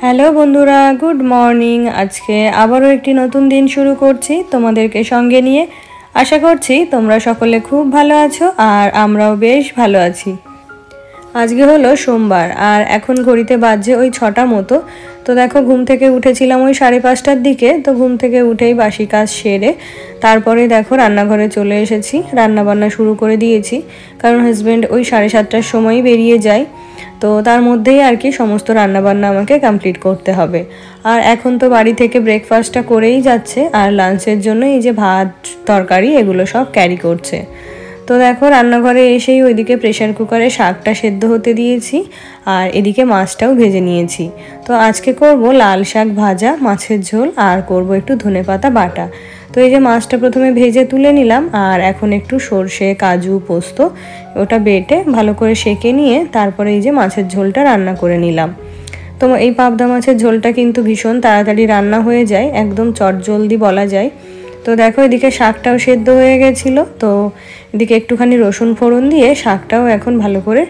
Hello বন্ধুরা, good morning. আজকে আবারও একটি নতুন দিন শুরু করছি তোমাদেরকে সঙ্গে নিয়ে। আশা করছি তোমরা সকলে খুব ভালো আছো আর আমরাও বেশ ভালো আছি। আজকে হলো সোমবার আর এখন ঘড়িতে বাজছে ওই 6টা মতো। তো দেখো, ঘুম থেকে উঠেছিলাম ওই 5:30টার দিকে। তো ঘুম থেকে উঠেই বাসি কাজ সেরে তারপরে দেখো রান্নাঘরে চলে এসেছি, রান্নাবান্না শুরু করে দিয়েছি। কারণ হাজব্যান্ড ওই 7:30টার সময়ই বেরিয়ে যায়, তো তার মধ্যেই আর কি সমস্ত রান্নাবান্না আমাকে কমপ্লিট করতে হবে। আর এখন তো বাড়ি থেকে ব্রেকফাস্টটা করেই যাচ্ছে, আর লাঞ্চের জন্য এই যে ভাত তরকারি এগুলো সব ক্যারি করছে। তো দেখো রান্নাঘরে এসেই ওইদিকে প্রেশার কুকারে শাকটা সেদ্ধ হতে দিয়েছি আর এদিকে মাছটাও ভেজে নিয়েছি। তো আজকে করব লাল শাক ভাজা, মাছের ঝোল, আর করব একটু ধনেপাতা বাটা। তো এই যে মাছটা প্রথমে ভেজে তুলে নিলাম আর এখন একটু সর্ষে, কাজু, পোস্ত ওটা বেটে ভালো করে সেঁকে নিয়ে তারপরে এই যে মাছের ঝোলটা রান্না করে নিলাম। তো এই পাবদা মাছের ঝোলটা কিন্তু ভীষণ তাড়াতাড়ি রান্না হয়ে যায়, একদম চটজলদি বলা যায়। তো দেখো এদিকে শাকটাও সেদ্ধ হয়ে গেছিলো, তো এদিকে একটুখানি রসুন ফোড়ন দিয়ে শাকটাও এখন ভালো করে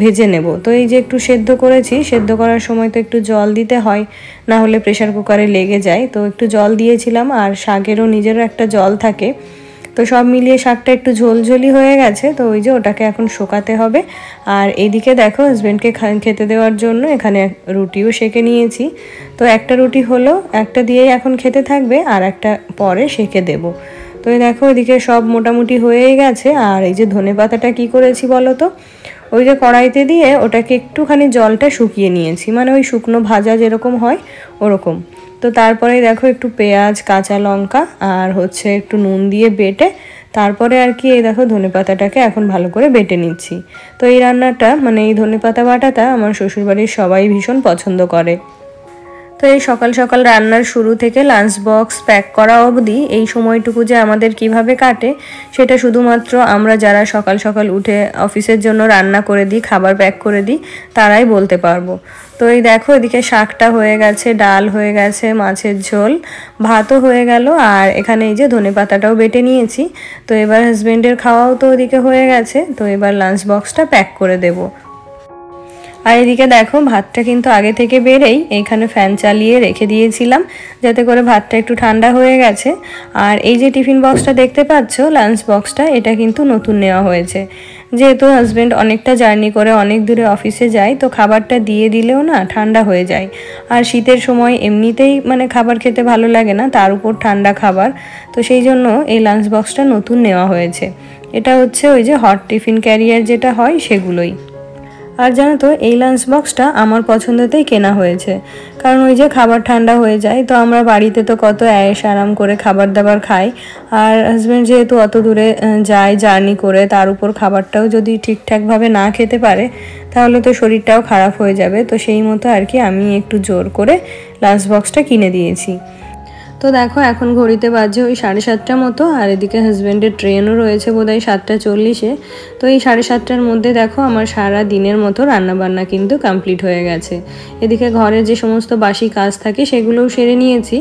ভেজে নেব। তো এই যে একটু সেদ্ধ করেছি, সেদ্ধ করার সময় তো একটু জল দিতে হয়, না হলে প্রেশার কুকারে লেগে যায়। তো একটু জল দিয়েছিলাম, আর শাকেরও নিজেরও একটা জল থাকে। তো সব মিলিয়ে শাকটা একটু ঝোলঝোলি হয়ে গেছে। তো ওই যে ওটাকে এখন শোকাতে হবে। আর এইদিকে দেখো হাজব্যান্ডকে খেতে দেওয়ার জন্য এখানে রুটিও সেঁকে নিয়েছি। তো একটা রুটি হলো, একটা দিয়েই এখন খেতে থাকবে আর একটা পরে সেঁকে দেবো। তো এই দেখো এদিকে সব মোটামুটি হয়েই গেছে। আর এই যে ধনেপাতাটা কি করেছি বলো তো, ওই যে কড়াইতে দিয়ে ওটাকে একটুখানি জলটা শুকিয়ে নিয়েছি, মানে ওই শুকনো ভাজা যেরকম হয় ওরকম। তো তারপরে দেখো একটু পেঁয়াজ, কাঁচা লঙ্কা আর হচ্ছে একটু নুন দিয়ে বেটে তারপরে আর কি এই দেখো ধনেপাতাটাকে এখন ভালো করে বেটে নিচ্ছি। তো এই রান্নাটা মানে এই ধনেপাতা বাটাটা আমার শ্বশুরবাড়ির সবাই ভীষণ পছন্দ করে। তো এই সকাল সকাল রান্নার শুরু থেকে লাঞ্চ বক্স প্যাক করা অবধি এই সময়টুকু যে আমাদের কিভাবে কাটে সেটা শুধুমাত্র আমরা যারা সকাল সকাল উঠে অফিসের জন্য রান্না করে দিই, খাবার প্যাক করে দিই, তারাই বলতে পারবো। তো এই দেখো এদিকে শাকটা হয়ে গেছে, ডাল হয়ে গেছে, মাছের ঝোল, ভাতও হয়ে গেল, আর এখানে এই যে ধনেপাতাটাও বেটে নিয়েছি। তো এবার হাজব্যান্ডের খাওয়াও তো ওদিকে হয়ে গেছে, তো এবার লাঞ্চ বক্সটা প্যাক করে দেবো। আর এদিকে দেখো ভাতটা কিন্তু আগে থেকে বেড়েই এইখানে ফ্যান চালিয়ে রেখে দিয়েছিলাম, যাতে করে ভাতটা একটু ঠান্ডা হয়ে গেছে। আর এই যে টিফিন বক্সটা দেখতে পাচ্ছ, লাঞ্চ বক্সটা, এটা কিন্তু নতুন নেওয়া হয়েছে। যেহেতু হাজব্যান্ড অনেকটা জার্নি করে অনেক দূরে অফিসে যায়, তো খাবারটা দিয়ে দিলেও না ঠান্ডা হয়ে যায়। আর শীতের সময় এমনিতেই মানে খাবার খেতে ভালো লাগে না, তার উপর ঠান্ডা খাবার। তো সেই জন্য এই লাঞ্চ বক্সটা নতুন নেওয়া হয়েছে। এটা হচ্ছে ওই যে হট টিফিন ক্যারিয়ার যেটা হয় সেগুলোই। আর জানো তো এই লাঞ্চ বক্সটা আমার পছন্দতেই কেনা হয়েছে, কারণ ওই যে খাবার ঠান্ডা হয়ে যায়। তো আমরা বাড়িতে তো কত আয়েশ আরাম করে খাবার দাবার খাই, আর হাজব্যান্ড যেহেতু অত দূরে যায় জার্নি করে, তার উপর খাবারটাও যদি ঠিকঠাকভাবে না খেতে পারে তাহলে তো শরীরটাও খারাপ হয়ে যাবে। তো সেই মতো আর কি আমি একটু জোর করে লাঞ্চ বক্সটা কিনে দিয়েছি। তো দেখো এখন ঘড়িতে বাজছে ওই 7:30টার মতো, আর এদিকে হাজব্যান্ডের ট্রেনও রয়েছে বোধহয় 7:40-এ। তো এই 7:30টার মধ্যে দেখো আমার সারা দিনের মতো রান্নাবান্না কিন্তু কমপ্লিট হয়ে গেছে। এদিকে ঘরের যে সমস্ত বাসি কাজ থাকে সেগুলোও সেরে নিয়েছি।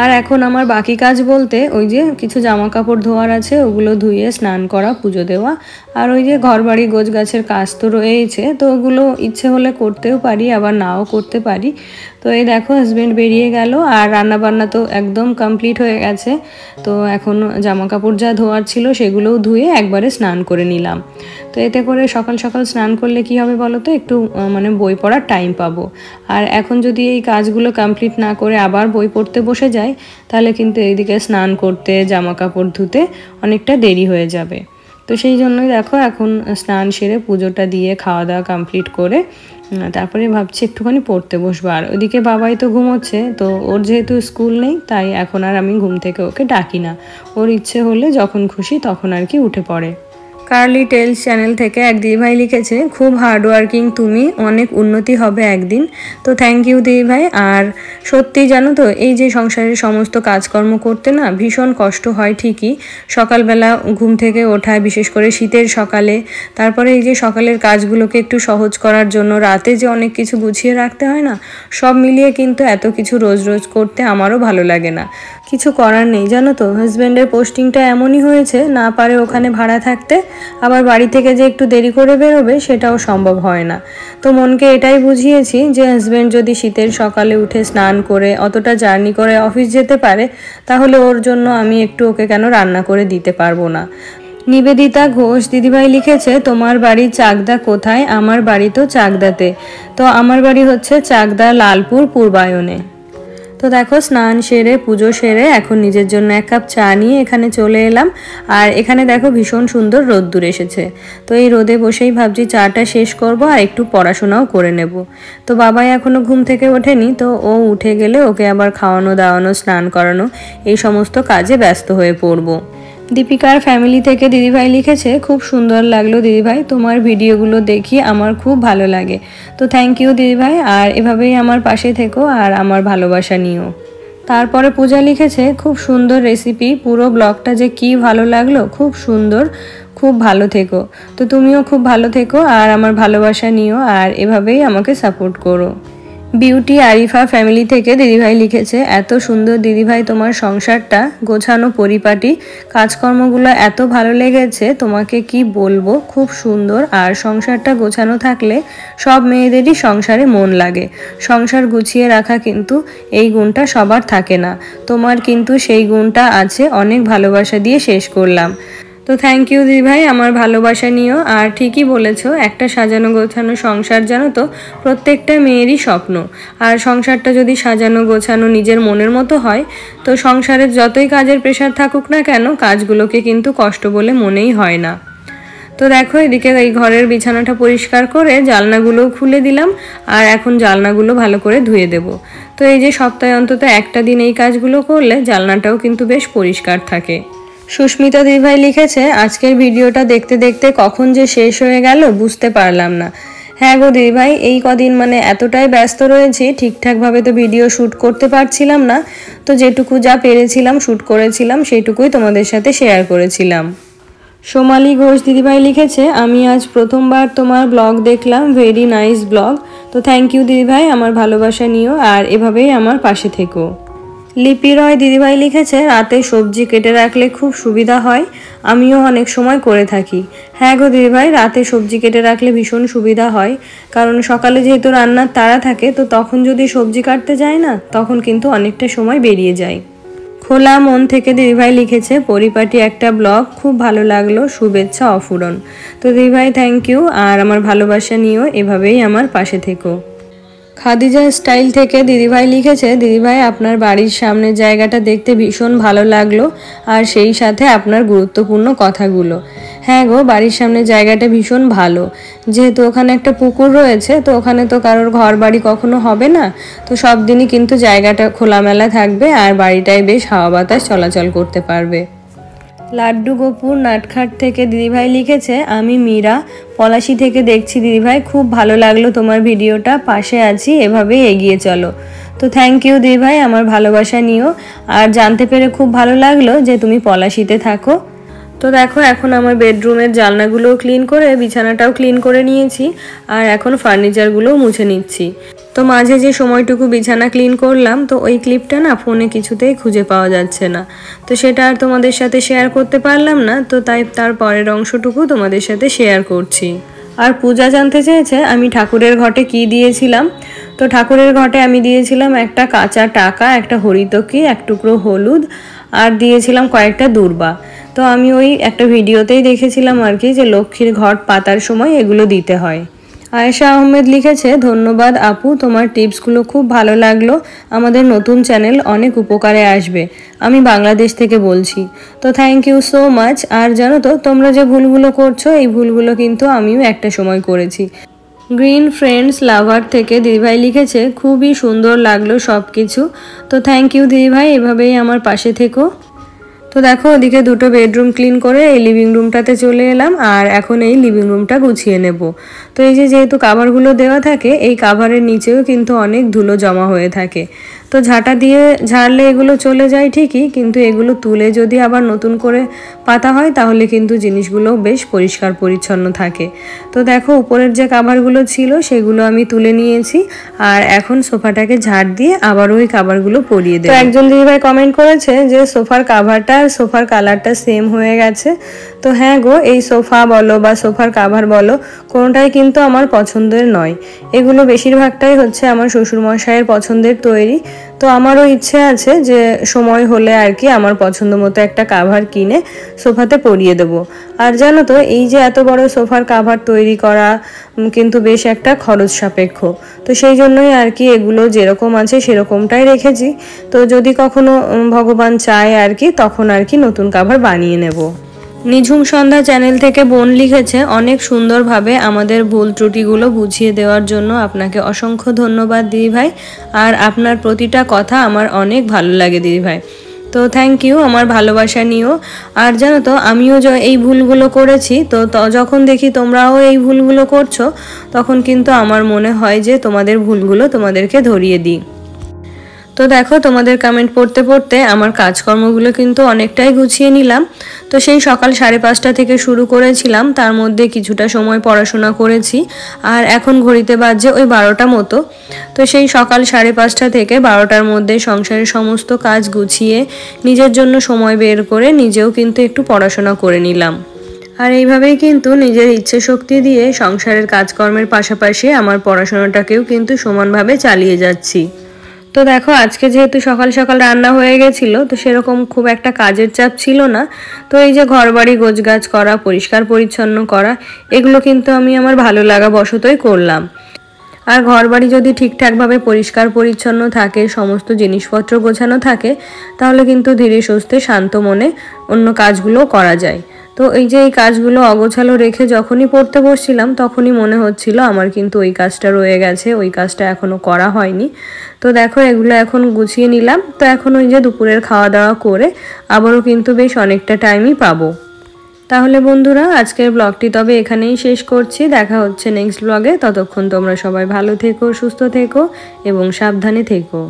আর এখন আমার বাকি কাজ বলতে ওই যে কিছু জামা কাপড় ধোয়ার আছে, ওগুলো ধুয়ে স্নান করা, পুজো দেওয়া, আর ওই যে ঘর বাড়ি গোছ গাছের কাজ তো রয়েছে। তো ওগুলো ইচ্ছে হলে করতেও পারি, আবার নাও করতে পারি। তো এই দেখো হাজব্যান্ড বেরিয়ে গেল আর রান্নাবান্না তো একদম কমপ্লিট হয়ে গেছে। তো এখন জামা কাপড় যা ধোয়ার ছিল সেগুলোও ধুয়ে একবারে স্নান করে নিলাম। তো এতে করে সকাল সকাল স্নান করলে কি হবে বলো তো, একটু মানে বই পড়ার টাইম পাবো। আর এখন যদি এই কাজগুলো কমপ্লিট না করে আবার বই পড়তে বসে যাই, তাহলে কিন্তু এইদিকে স্নান করতে, জামা কাপড় ধুতে অনেকটা দেরি হয়ে যাবে। তো সেই জন্যই দেখো এখন স্নান সেরে পুজোটা দিয়ে খাওয়া দাওয়া কমপ্লিট করে তারপরে ভাবছি একটুখানি পড়তে বসবো। আর ওদিকে বাবাই তো ঘুমোচ্ছে, তো ওর যেহেতু স্কুল নেই তাই এখন আর আমি ঘুম থেকে ওকে ডাকি না। ওর ইচ্ছে হলে যখন খুশি তখন আর কি উঠে পড়ে। কার্লি টেলস চ্যানেল থেকে এক দিদিভাই লিখেছে, খুব হার্ডওয়ার্কিং তুমি, অনেক উন্নতি হবে একদিন। তো থ্যাংক ইউ দিদিভাই। আর সত্যি জানো তো এই যে সংসারের সমস্ত কাজকর্ম করতে না ভীষণ কষ্ট হয় ঠিকই। সকালবেলা ঘুম থেকে ওঠা, বিশেষ করে শীতের সকালে, তারপরে এই যে সকালের কাজগুলোকে একটু সহজ করার জন্য রাতে যে অনেক কিছু গুছিয়ে রাখতে হয় না, সব মিলিয়ে কিন্তু এত কিছু রোজ রোজ করতে আমারও ভালো লাগে না। কিছু করার নেই, জানো তো হাজব্যান্ডের পোস্টিংটা এমনই হয়েছে, না পারে ওখানে ভাড়া থাকতে, আবার বাড়ি থেকে যে একটু দেরি করে বেরোবে সেটাও সম্ভব হয় না। তো মনকে এটাই বুঝিয়েছি যে হাজব্যান্ড যদি শীতের সকালে উঠে স্নান করে অতটা জার্নি করে অফিস যেতে পারে, তাহলে ওর জন্য আমি একটু ওকে কেন রান্না করে দিতে পারবো না। নিবেদিতা ঘোষ দিদিভাই লিখেছে, তোমার বাড়ি চাকদা কোথায়? আমার বাড়ি তো চাকদাতে। তো আমার বাড়ি হচ্ছে চাকদা লালপুর পূর্বায়নে। তো দেখো স্নান সেরে পুজো সেরে এখন নিজের জন্য এক কাপ চা নিয়ে এখানে চলে এলাম। আর এখানে দেখো ভীষণ সুন্দর রোদ্দুর এসেছে। তো এই রোদে বসেই ভাবছি চাটা শেষ করব আর একটু পড়াশোনাও করে নেব। তো বাবাই এখনো ঘুম থেকে ওঠেনি, তো ও উঠে গেলে ওকে আবার খাওয়ানো দাওয়ানো স্নান করানো এই সমস্ত কাজে ব্যস্ত হয়ে পড়বো। দীপিকার ফ্যামিলি থেকে দিদিভাই লিখেছে, খুব সুন্দর লাগলো দিদিভাই, তোমার ভিডিওগুলো দেখি আমার খুব ভালো লাগে। তো থ্যাংক ইউ দিদিভাই, আর এভাবেই আমার পাশে থেকো আর আমার ভালোবাসা নিও। তারপরে পূজা লিখেছে, খুব সুন্দর রেসিপি, পুরো ব্লগটা যে কি ভালো লাগলো, খুব সুন্দর, খুব ভালো থেকো। তো তুমিও খুব ভালো থেকো আর আমার ভালোবাসা নিও, আর এভাবেই আমাকে সাপোর্ট করো। বিউটি আরিফা ফ্যামিলি থেকে দিদিভাই লিখেছে, এত সুন্দর দিদিভাই তোমার সংসারটা, গোছানো পরিপাটি, কাজকর্মগুলো এত ভালো লেগেছে, তোমাকে কি বলবো, খুব সুন্দর। আর সংসারটা গোছানো থাকলে সব মেয়েদেরই সংসারে মন লাগে। সংসার গুছিয়ে রাখা কিন্তু এই গুণটা সবার থাকে না, তোমার কিন্তু সেই গুণটা আছে। অনেক ভালোবাসা দিয়ে শেষ করলাম। তো থ্যাংক ইউ দিদিভাই, আমার ভালোবাসা নিও। আর ঠিকই বলেছো, একটা সাজানো গোছানো সংসার জানো তো প্রত্যেকটা মেয়েরই স্বপ্ন। আর সংসারটা যদি সাজানো গোছানো নিজের মনের মতো হয়, তো সংসারের যতই কাজের প্রেশার থাকুক না কেন, কাজগুলোকে কিন্তু কষ্ট বলে মনেই হয় না। তো দেখো এদিকে এই ঘরের বিছানাটা পরিষ্কার করে জানলাগুলোও খুলে দিলাম, আর এখন জানলাগুলো ভালো করে ধুয়ে দেব। তো এই যে সপ্তাহে অন্তত একটা দিন এই কাজগুলো করলে জানলাটাও কিন্তু বেশ পরিষ্কার থাকে। সুস্মিতা দিদিভাই লিখেছে, আজকের ভিডিওটা দেখতে দেখতে কখন যে শেষ হয়ে গেল বুঝতে পারলাম না। হ্যাঁ গো দিদিভাই, এই কদিন মানে এতটাই ব্যস্ত রয়েছি, ঠিকঠাকভাবে তো ভিডিও শ্যুট করতে পারছিলাম না। তো যেটুকু যা পেরেছিলাম শ্যুট করেছিলাম, সেইটুকুই তোমাদের সাথে শেয়ার করেছিলাম। সোমালি ঘোষ দিদিভাই লিখেছে, আমি আজ প্রথমবার তোমার ব্লগ দেখলাম, ভেরি নাইস ব্লগ। তো থ্যাংক ইউ দিদিভাই, আমার ভালোবাসা নিও আর এভাবেই আমার পাশে থেকো। লিপি রয় দিদিভাই লিখেছে, রাতে সবজি কেটে রাখলে খুব সুবিধা হয়, আমিও অনেক সময় করে থাকি। হ্যাঁ গো দিদিভাই, রাতে সবজি কেটে রাখলে ভীষণ সুবিধা হয়, কারণ সকালে যেহেতু রান্নার তাড়া থাকে, তো তখন যদি সবজি কাটতে যায় না, তখন কিন্তু অনেকটা সময় বেরিয়ে যায়। খোলা মন থেকে দিদিভাই লিখেছে, পরিপাটি একটা ব্লগ, খুব ভালো লাগলো, শুভেচ্ছা অফুরন। তো দিদিভাই থ্যাংক ইউ, আর আমার ভালোবাসা নিও, এভাবেই আমার পাশে থেকো। খাদিজা স্টাইল থেকে দিদিভাই লিখেছে, দিদিভাই আপনার বাড়ির সামনের জায়গাটা দেখতে ভীষণ ভালো লাগলো, আর সেই সাথে আপনার গুরুত্বপূর্ণ কথাগুলো। হ্যাঁ গো, বাড়ির সামনের জায়গাটা ভীষণ ভালো, যেহেতু ওখানে একটা পুকুর রয়েছে, তো ওখানে তো কারোর ঘর বাড়ি কখনো হবে না, তো সব দিনই কিন্তু জায়গাটা খোলামেলা থাকবে আর বাড়িটায় বেশ হাওয়া বাতাস চলাচল করতে পারবে। লাড্ডু গোপুর নাটখাট থেকে দিদিভাই লিখেছে, আমি মীরা পলাশি থেকে দেখছি দিদিভাই, খুব ভালো লাগলো তোমার ভিডিওটা, পাশে আছি, এভাবেই এগিয়ে চলো। তো থ্যাংক ইউ দিদিভাই, আমার ভালোবাসা নিও, আর জানতে পেরে খুব ভালো লাগলো যে তুমি পলাশিতে থাকো। তো দেখো এখন আমার বেডরুমের জানলাগুলোও ক্লিন করে বিছানাটাও ক্লিন করে নিয়েছি, আর এখন ফার্নিচারগুলোও মুছে নিচ্ছি। তো মাঝে যে সময়টুকু বিছানা ক্লিন করলাম, তো ওই ক্লিপটা না ফোনে কিছুতেই খুঁজে পাওয়া যাচ্ছে না, তো সেটা আর তোমাদের সাথে শেয়ার করতে পারলাম না, তো তাই তার পরের অংশটুকু তোমাদের সাথে শেয়ার করছি। আর পূজা জানতে চেয়েছে আমি ঠাকুরের ঘটে কি দিয়েছিলাম। তো ঠাকুরের ঘটে আমি দিয়েছিলাম একটা কাঁচা টাকা, একটা হরিতকি, এক টুকরো হলুদ, আর দিয়েছিলাম কয়েকটা দূর্বা। তো আমি ওই একটা ভিডিওতেই দেখেছিলাম আর কি, যে লক্ষ্মীর ঘট পাতার সময় এগুলো দিতে হয়। আয়েশা আহমেদ লিখেছে, ধন্যবাদ আপু, তোমার টিপসগুলো খুব ভালো লাগলো, আমাদের নতুন চ্যানেল অনেক উপকারে আসবে, আমি বাংলাদেশ থেকে বলছি। তো থ্যাংক ইউ সো মাচ। আর জানো তো তোমরা যে ভুলগুলো করছো, এই ভুলগুলো কিন্তু আমিও একটা সময় করেছি। গ্রিন ফ্রেন্ডস লাভার থেকে দিদিভাই লিখেছে, খুবই সুন্দর লাগলো সব কিছু। তো থ্যাংক ইউ দিদিভাই, এভাবেই আমার পাশে থেকো। তো দেখো ওদিকে দুটো বেডরুম ক্লিন করে এই লিভিং রুমটাতে চলে এলাম, আর এখন এই লিভিং রুমটা গুছিয়ে নেব। তো এই যে যেহেতু কাভারগুলো দেওয়া থাকে, এই কাভারের নিচেও কিন্তু অনেক ধুলো জমা হয়ে থাকে, তো ঝাঁটা দিয়ে ঝাড়লে এগুলো চলে যায় ঠিকই, কিন্তু এগুলো তুলে যদি আবার নতুন করে পাতা হয় তাহলে কিন্তু জিনিসগুলো বেশ পরিষ্কার পরিচ্ছন্ন থাকে। তো দেখো উপরের যে কাভারগুলো ছিল সেগুলো আমি তুলে নিয়েছি, আর এখন সোফাটাকে ঝাড় দিয়ে আবার ওই কাভারগুলো পরিয়ে দেব। তো একজন দিদিভাই কমেন্ট করেছে যে সোফার কাভারটা আর সোফার কালারটা সেম হয়ে গেছে। তো হ্যাঁ গো, এই সোফা বলো বা সোফার কাভার বলো, কোনোটাই কিন্তু আমার পছন্দের নয়। এগুলো বেশিরভাগটাই হচ্ছে আমার শ্বশুরমশাইয়ের পছন্দের তৈরি। তো আমারও ইচ্ছে আছে যে সময় হলে আর কি আমার পছন্দ মতো একটা কাভার কিনে সোফাতে পরিয়ে দেবো। আর জানো তো, এই যে এত বড় সোফার কাভার তৈরি করা কিন্তু বেশ একটা খরচ সাপেক্ষ। তো সেই জন্যই আর কি এগুলো যেরকম আছে সেরকমটাই রেখেছি। তো যদি কখনো ভগবান চায় আর কি, তখন আর কি নতুন কাভার বানিয়ে নেব। নিঝুম সন্ধ্যা চ্যানেল থেকে বোন লিখেছে, অনেক সুন্দরভাবে আমাদের ভুল ত্রুটিগুলো বুঝিয়ে দেওয়ার জন্য আপনাকে অসংখ্য ধন্যবাদ দিদিভাই, আর আপনার প্রতিটা কথা আমার অনেক ভালো লাগে দিদিভাই। তো থ্যাংক ইউ আমার ভালোবাসা নিও। আর জানো তো, আমিও এই ভুলগুলো করেছি, তো যখন দেখি তোমরাও এই ভুলগুলো করছো তখন কিন্তু আমার মনে হয় যে তোমাদের ভুলগুলো তোমাদেরকে ধরিয়ে দিই। তো দেখো, তোমাদের কমেন্ট পড়তে পড়তে আমার কাজকর্মগুলো কিন্তু অনেকটাই গুছিয়ে নিলাম। তো সেই সকাল 5:30 থেকে শুরু করেছিলাম, তার মধ্যে কিছুটা সময় পড়াশোনা করেছি, আর এখন ঘড়িতে বাজছে ওই 12টা মতো। তো সেই সকাল 5:30 থেকে 12টার মধ্যে সংসারের সমস্ত কাজ গুছিয়ে নিজের জন্য সময় বের করে নিজেও কিন্তু একটু পড়াশোনা করে নিলাম। আর এইভাবেই কিন্তু নিজের ইচ্ছে শক্তি দিয়ে সংসারের কাজকর্মের পাশাপাশি আমার পড়াশোনাটাকেও কিন্তু সমানভাবে চালিয়ে যাচ্ছি। তো দেখো, আজকে যেহেতু সকাল সকাল রান্না হয়ে গেছিলো, তো সেরকম খুব একটা কাজের চাপ ছিল না। তো এই যে ঘরবাড়ি গোছগাছ করা, পরিষ্কার পরিচ্ছন্ন করা, এগুলো কিন্তু আমি আমার ভালো লাগা বশতই করলাম। আর ঘরবাড়ি যদি ঠিকঠাকভাবে পরিষ্কার পরিচ্ছন্ন থাকে, সমস্ত জিনিসপত্র গোছানো থাকে, তাহলে কিন্তু ধীরে সুস্থে শান্ত মনে অন্য কাজগুলো করা যায়। তো এই যে এই কাজগুলো অগোছালো রেখে যখনই পড়তে বসছিলাম তখনই মনে হচ্ছিল আমার কিন্তু ওই কাজটা রয়ে গেছে, ওই কাজটা এখনো করা হয়নি। তো দেখো, এগুলো এখন গুছিয়ে নিলাম। তো এখন ওই যে দুপুরের খাওয়া দাওয়া করে আবারও কিন্তু বেশ অনেকটা টাইমই পাবো। তাহলে বন্ধুরা, আজকের ব্লগটি তবে এখানেই শেষ করছি। দেখা হচ্ছে নেক্সট ব্লগে। ততক্ষণ তোমরা সবাই ভালো থেকো, সুস্থ থেকো এবং সাবধানে থেকো।